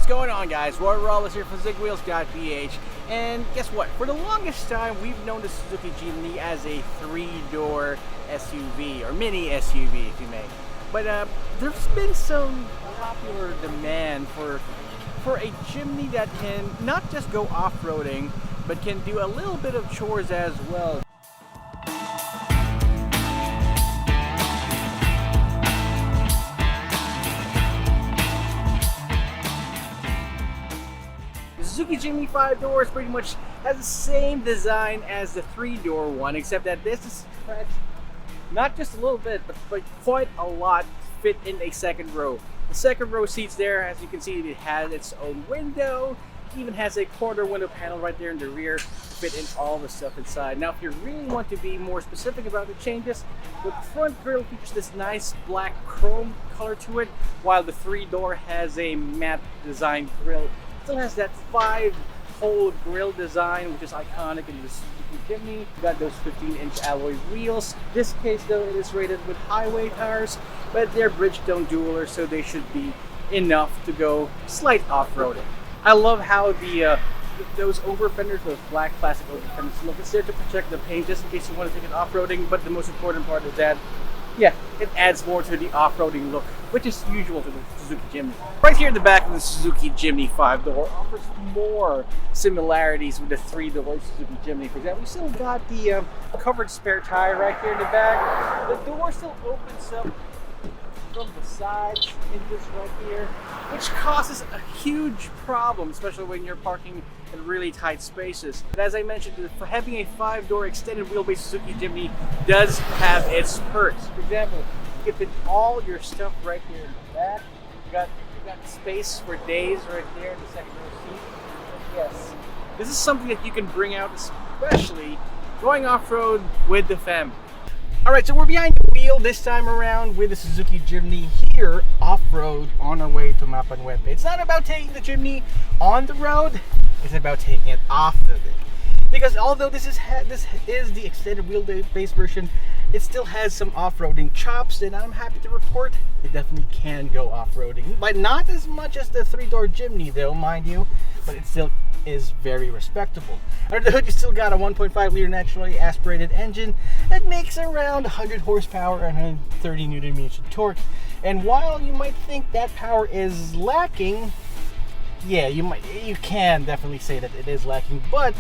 going on, guys? Roy Rollins here for Zigwheels.Ph. And guess what? For the longest time, we've known the Suzuki Jimny as a three-door SUV, or mini SUV, if you may. But there's been some popular demand for a Jimny that can not just go off-roading, but can do a little bit of chores as well. The Suzuki Jimny 5 doors pretty much has the same design as the 3-door one, except that this is stretched not just a little bit, but quite a lot to fit in a second row. The second row seats there, as you can see, it has its own window. It even has a quarter window panel right there in the rear to fit in all the stuff inside. Now, if you really want to be more specific about the changes, the front grille features this nice black chrome color to it, while the 3-door has a matte design grille. It still has that 5-hole grille design, which is iconic in the Suzuki Jimny. You've got those 15-inch alloy wheels. In this case, though, it is rated with highway tires, but they're Bridgestone dualer, so they should be enough to go slight off-roading. I love how those over fenders, those black plastic over fenders, look. It's there to protect the paint just in case you want to take it off-roading, but the most important part is that, yeah, it adds more to the off-roading look, which is usual to the Suzuki Jimny. Right here in the back of the Suzuki Jimny 5-door offers more similarities with the 3-door Suzuki Jimny. For example, we still got the covered spare tire right here in the back. The door still opens up from the sides in this right here, which causes a huge problem, especially when you're parking in really tight spaces. But as I mentioned, for having a 5-door extended wheelbase Suzuki Jimny does have its perks. For example, you can fit all your stuff right here in the back. You got space for days right there in the second row seat. Yes, this is something that you can bring out, especially going off-road with the family. Alright, so we're behind the wheel this time around with the Suzuki Jimny here off-road on our way to Mapweb. It's not about taking the Jimny on the road, it's about taking it off of it. Because although this is the extended wheelbase version, it still has some off-roading chops, and I'm happy to report it definitely can go off-roading. But not as much as the 3-door Jimny though, mind you, but it still is very respectable. Under the hood, you still got a 1.5-liter naturally aspirated engine that makes around 100 horsepower and 130 Newton-meters of torque. And while you might think that power is lacking, yeah, you can definitely say that it is lacking, but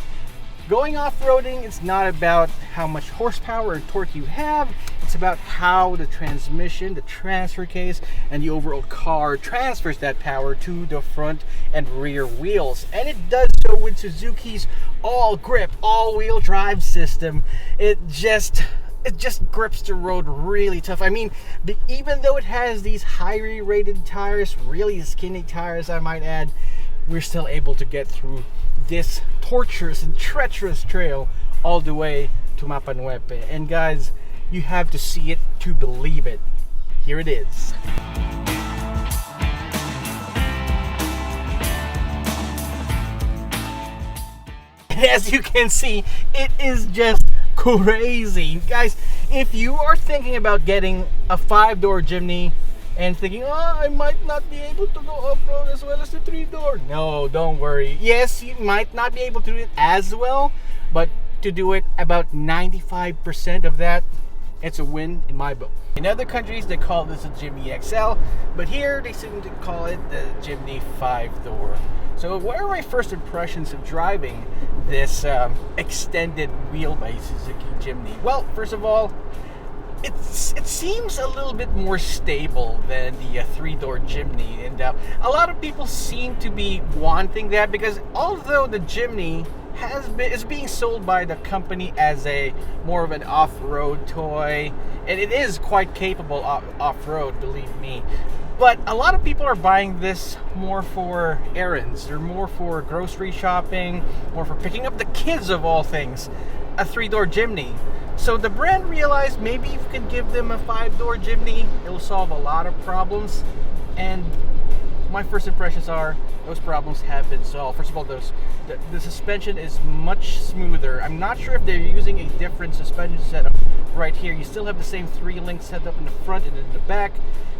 going off-roading, it's not about how much horsepower and torque you have. It's about how the transmission, the transfer case, and the overall car transfers that power to the front and rear wheels. And it does so with Suzuki's all-grip, all-wheel drive system. It just grips the road really tough. I mean, even though it has these highly rated tires, really skinny tires, I might add, we're still able to get through this torturous and treacherous trail all the way to Mapweb. And guys, you have to see it to believe it. Here it is. And as you can see, it is just crazy. Guys, if you are thinking about getting a 5-door Jimny and thinking, oh, I might not be able to go off-road as well as the 3-door. No, don't worry. Yes, you might not be able to do it as well, but to do it about 95% of that, it's a win in my book. In other countries, they call this a Jimny XL, but here they seem to call it the Jimny 5-door. So what are my first impressions of driving this extended wheelbase Suzuki Jimny? Well, first of all, it seems a little bit more stable than the 3-door Jimny, and a lot of people seem to be wanting that, because although the Jimny is being sold by the company as a more of an off-road toy, and it is quite capable off-road, believe me, but a lot of people are buying this more for errands. They're more for grocery shopping, more for picking up the kids of all things, a 3-door Jimny. So the brand realized maybe if you could give them a 5-door Jimny, it will solve a lot of problems. And my first impressions are those problems have been solved. First of all, the suspension is much smoother. I'm not sure if they're using a different suspension setup right here. You still have the same 3-link setup in the front and in the back.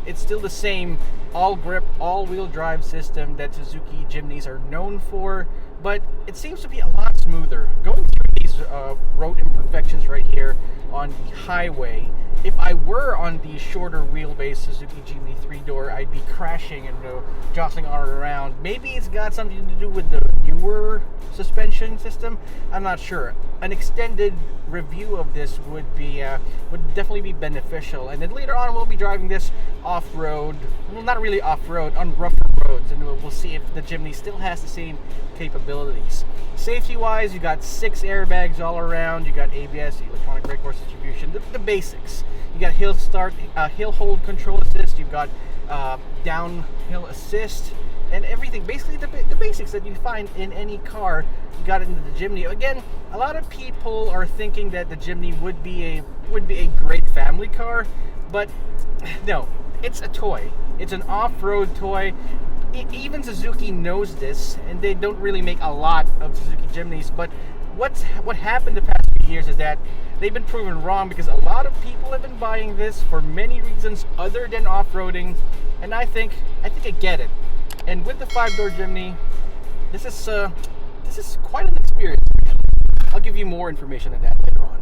It's still the same all-grip, all-wheel drive system that Suzuki Jimnys are known for, but it seems to be a lot smoother. Going through these road imperfections right here on the highway, if I were on the shorter wheelbase Suzuki Jimny 3-door, I'd be crashing and jostling all around. Maybe it's got something to do with the newer suspension system. I'm not sure. An extended review of this would definitely be beneficial. And then later on, we'll be driving this off-road. Well, not really off-road, on rougher roads, and we'll see if the Jimny still has the same capabilities. Safety-wise, you got 6 airbags all around. You got ABS, electronic brake force distribution, the basics. You got hill start, hill hold control assist. You've got downhill assist, and everything. Basically, the basics that you find in any car, you got it into the Jimny. Again, a lot of people are thinking that the Jimny would be a great family car, but no, it's a toy. It's an off-road toy. Even Suzuki knows this, and they don't really make a lot of Suzuki Jimnys. But what happened the past few years is that they've been proven wrong, because a lot of people have been buying this for many reasons other than off-roading, and I think I get it. And with the 5-door Jimny, this is quite an experience. I'll give you more information on that later on.